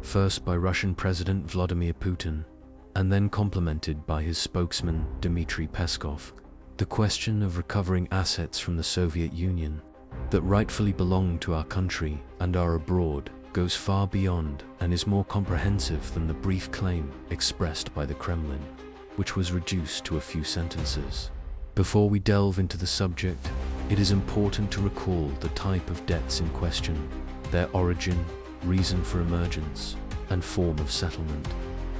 first by Russian President Vladimir Putin, and then complemented by his spokesman Dmitry Peskov. The question of recovering assets from the Soviet Union that rightfully belong to our country and are abroad goes far beyond and is more comprehensive than the brief claim expressed by the Kremlin, which was reduced to a few sentences. Before we delve into the subject, it is important to recall the type of debts in question, their origin, reason for emergence, and form of settlement.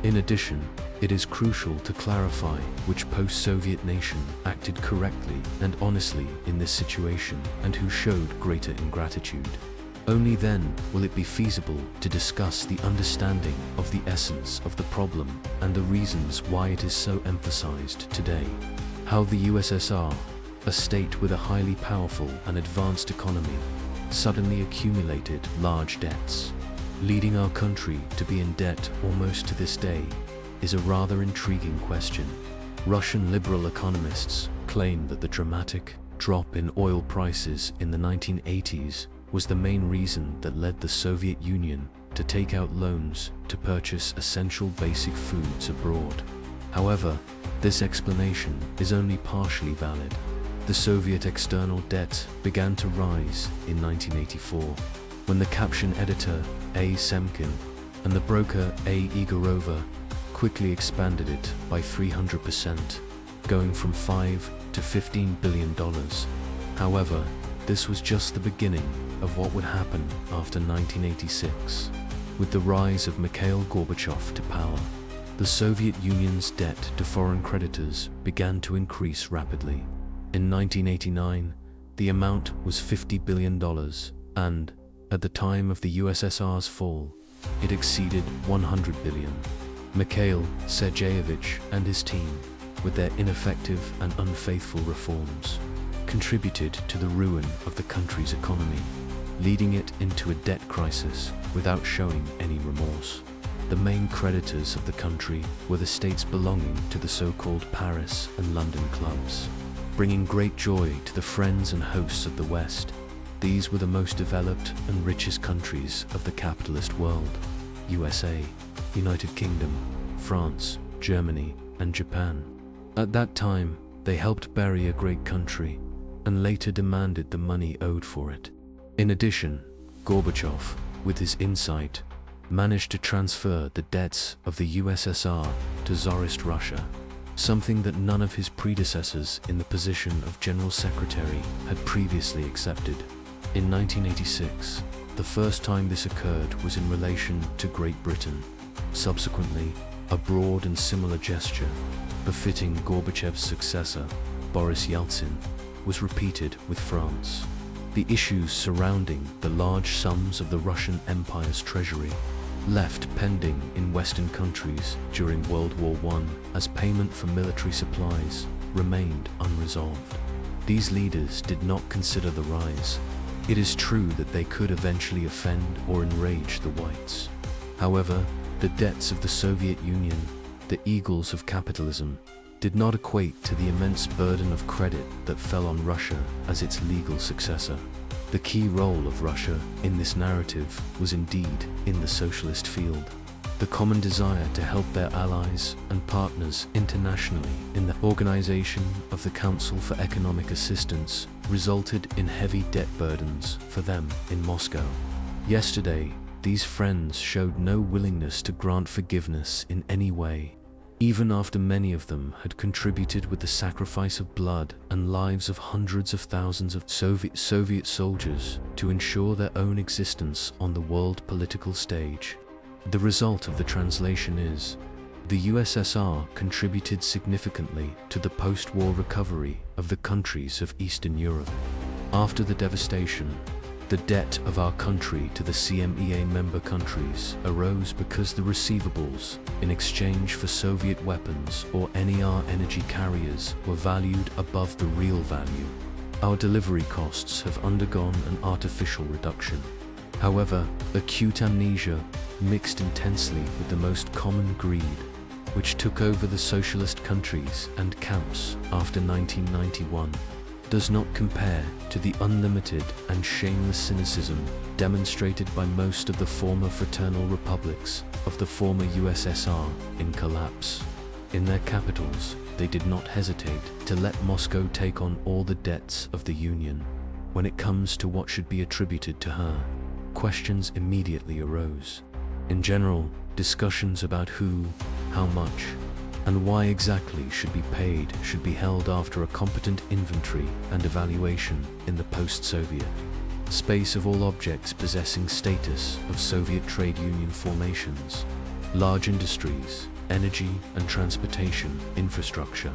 In addition, it is crucial to clarify which post-Soviet nation acted correctly and honestly in this situation and who showed greater ingratitude. Only then will it be feasible to discuss the understanding of the essence of the problem and the reasons why it is so emphasized today. How the USSR, a state with a highly powerful and advanced economy, suddenly accumulated large debts, leading our country to be in debt almost to this day, is a rather intriguing question. Russian liberal economists claim that the dramatic drop in oil prices in the 1980s was the main reason that led the Soviet Union to take out loans to purchase essential basic foods abroad. However, this explanation is only partially valid. The Soviet external debt began to rise in 1984, when the caption editor A. Semkin and the broker A. Igorova quickly expanded it by 300%, going from $5 to $15 billion. However, this was just the beginning of what would happen after 1986. With the rise of Mikhail Gorbachev to power, the Soviet Union's debt to foreign creditors began to increase rapidly. In 1989, the amount was $50 billion, and, at the time of the USSR's fall, it exceeded $100 billion. Mikhail Sergeyevich and his team, with their ineffective and unfaithful reforms, contributed to the ruin of the country's economy, leading it into a debt crisis without showing any remorse. The main creditors of the country were the states belonging to the so-called Paris and London clubs, bringing great joy to the friends and hosts of the West. These were the most developed and richest countries of the capitalist world: USA, United Kingdom, France, Germany, and Japan. At that time, they helped bury a great country and later demanded the money owed for it. In addition, Gorbachev, with his insight, managed to transfer the debts of the USSR to Tsarist Russia, something that none of his predecessors in the position of General Secretary had previously accepted. In 1986, the first time this occurred was in relation to Great Britain. Subsequently, a broad and similar gesture, befitting Gorbachev's successor, Boris Yeltsin, was repeated with France. The issues surrounding the large sums of the Russian Empire's treasury, left pending in Western countries during World War I as payment for military supplies, remained unresolved. These leaders did not consider the rise. It is true that they could eventually offend or enrage the whites. However, the debts of the Soviet Union, the eagles of capitalism, did not equate to the immense burden of credit that fell on Russia as its legal successor. The key role of Russia in this narrative was indeed in the socialist field. The common desire to help their allies and partners internationally in the organization of the Council for Economic Assistance resulted in heavy debt burdens for them in Moscow. Yesterday, these friends showed no willingness to grant forgiveness in any way, even after many of them had contributed with the sacrifice of blood and lives of hundreds of thousands of Soviet soldiers to ensure their own existence on the world political stage. The result of the translation is, the USSR contributed significantly to the post-war recovery of the countries of Eastern Europe. After the devastation, the debt of our country to the CMEA member countries arose because the receivables, in exchange for Soviet weapons or NER energy carriers, were valued above the real value. Our delivery costs have undergone an artificial reduction. However, acute amnesia mixed intensely with the most common greed, which took over the socialist countries and camps after 1991, does not compare to the unlimited and shameless cynicism demonstrated by most of the former fraternal republics of the former USSR in collapse. In their capitals, they did not hesitate to let Moscow take on all the debts of the Union. When it comes to what should be attributed to her, questions immediately arose. In general, discussions about who, how much, and why exactly should be paid should be held after a competent inventory and evaluation in the post-Soviet space of all objects possessing status of Soviet trade union formations, large industries, energy and transportation infrastructure,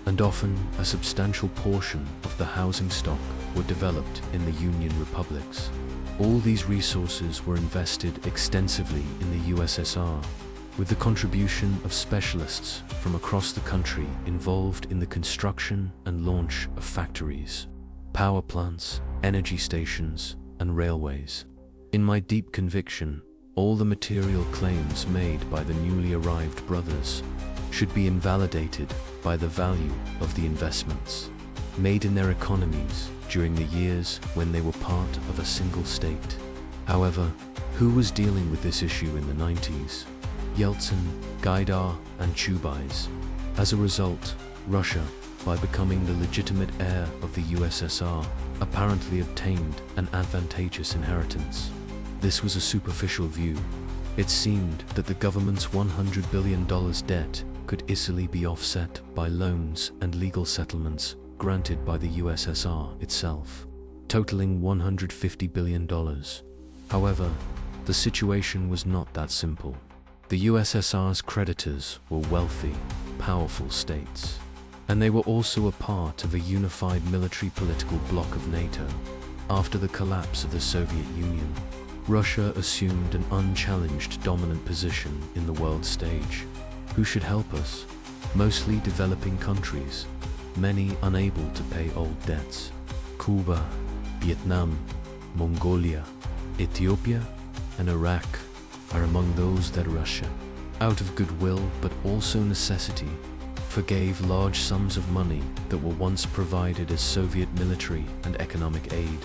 and often a substantial portion of the housing stock were developed in the Union republics. All these resources were invested extensively in the USSR, with the contribution of specialists from across the country involved in the construction and launch of factories, power plants, energy stations, and railways. In my deep conviction, all the material claims made by the newly arrived brothers should be invalidated by the value of the investments made in their economies during the years when they were part of a single state. However, who was dealing with this issue in the 90s? Yeltsin, Gaidar, and Chubais. As a result, Russia, by becoming the legitimate heir of the USSR, apparently obtained an advantageous inheritance. This was a superficial view. It seemed that the government's $100 billion debt could easily be offset by loans and legal settlements granted by the USSR itself, totaling $150 billion. However, the situation was not that simple. The USSR's creditors were wealthy, powerful states, and they were also a part of a unified military political bloc of NATO. After the collapse of the Soviet Union, Russia assumed an unchallenged dominant position in the world stage. Who should help us? Mostly developing countries, many unable to pay old debts. Cuba, Vietnam, Mongolia, Ethiopia, and Iraq are among those that Russia, out of goodwill but also necessity, forgave large sums of money that were once provided as Soviet military and economic aid.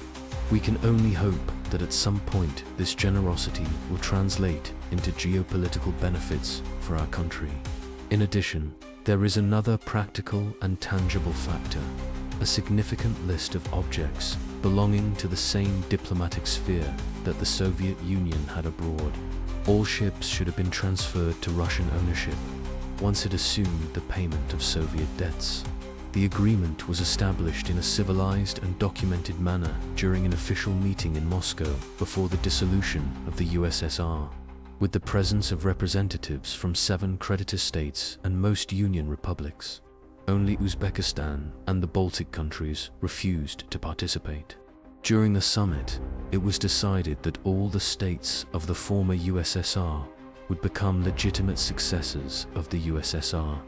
We can only hope that at some point this generosity will translate into geopolitical benefits for our country. In addition, there is another practical and tangible factor, a significant list of objects belonging to the same diplomatic sphere that the Soviet Union had abroad. All ships should have been transferred to Russian ownership once it assumed the payment of Soviet debts. The agreement was established in a civilized and documented manner during an official meeting in Moscow before the dissolution of the USSR, with the presence of representatives from 7 creditor states and most Union republics. Only Uzbekistan and the Baltic countries refused to participate. During the summit, it was decided that all the states of the former USSR would become legitimate successors of the USSR,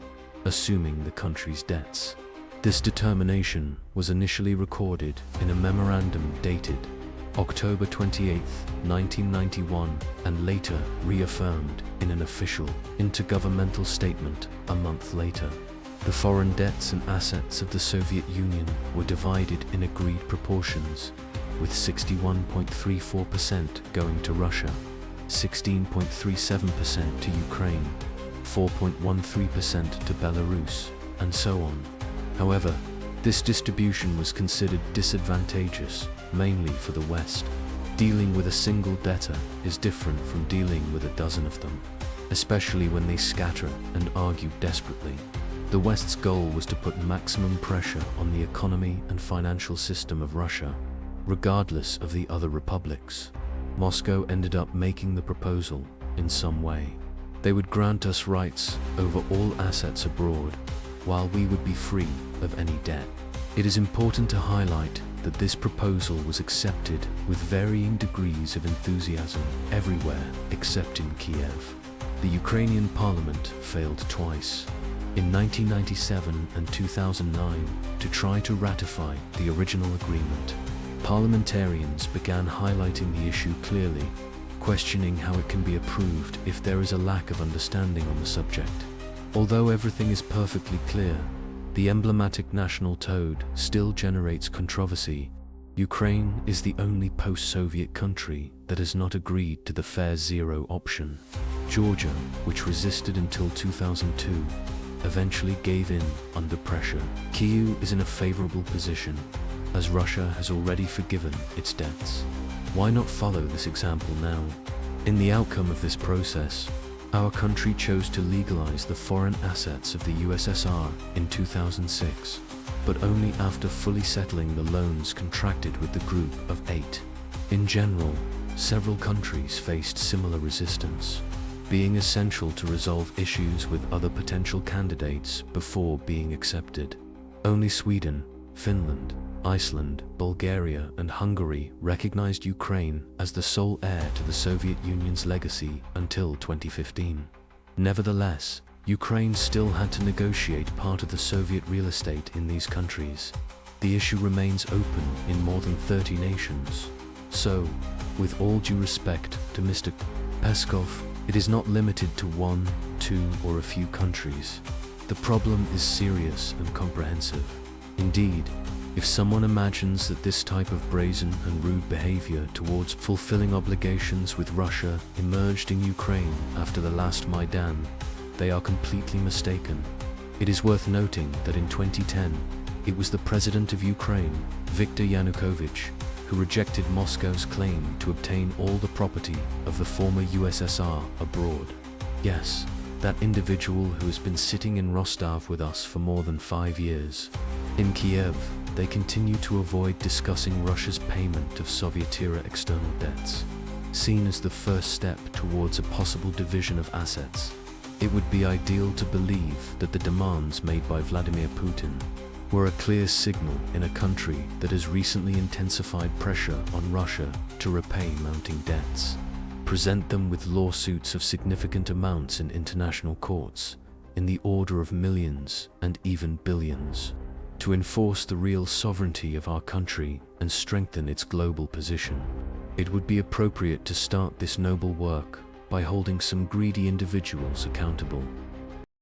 assuming the country's debts. This determination was initially recorded in a memorandum dated October 28, 1991, and later reaffirmed in an official intergovernmental statement a month later. The foreign debts and assets of the Soviet Union were divided in agreed proportions, with 61.34% going to Russia, 16.37% to Ukraine, 4.13% to Belarus, and so on. However, this distribution was considered disadvantageous, mainly for the West. Dealing with a single debtor is different from dealing with a dozen of them, especially when they scatter and argue desperately. The West's goal was to put maximum pressure on the economy and financial system of Russia, regardless of the other republics. Moscow ended up making the proposal in some way. They would grant us rights over all assets abroad, while we would be free of any debt. It is important to highlight that this proposal was accepted with varying degrees of enthusiasm everywhere except in Kiev. The Ukrainian parliament failed twice, in 1997 and 2009, to try to ratify the original agreement. Parliamentarians began highlighting the issue clearly, questioning how it can be approved if there is a lack of understanding on the subject. Although everything is perfectly clear, The emblematic national toad still generates controversy. Ukraine is the only post-Soviet country that has not agreed to the Fair Zero option. Georgia, which resisted until 2002, eventually gave in under pressure. Kyiv is in a favorable position, as Russia has already forgiven its debts. Why not follow this example now? In the outcome of this process, our country chose to legalize the foreign assets of the USSR in 2006, but only after fully settling the loans contracted with the Group of 8. In general, several countries faced similar resistance, being essential to resolve issues with other potential candidates before being accepted. Only Sweden, Finland, Iceland, Bulgaria, and Hungary recognized Ukraine as the sole heir to the Soviet Union's legacy until 2015. Nevertheless, Ukraine still had to negotiate part of the Soviet real estate in these countries. The issue remains open in more than 30 nations. So, with all due respect to Mr. Peskov, it is not limited to 1, 2, or a few countries. The problem is serious and comprehensive. Indeed, if someone imagines that this type of brazen and rude behavior towards fulfilling obligations with Russia emerged in Ukraine after the last Maidan, they are completely mistaken. It is worth noting that in 2010, it was the president of Ukraine, Viktor Yanukovych, who rejected Moscow's claim to obtain all the property of the former USSR abroad. Yes, that individual who has been sitting in Rostov with us for more than 5 years. In Kiev, they continue to avoid discussing Russia's payment of Soviet-era external debts, seen as the first step towards a possible division of assets. It would be ideal to believe that the demands made by Vladimir Putin were a clear signal in a country that has recently intensified pressure on Russia to repay mounting debts, present them with lawsuits of significant amounts in international courts, in the order of millions and even billions, to enforce the real sovereignty of our country and strengthen its global position. It would be appropriate to start this noble work by holding some greedy individuals accountable.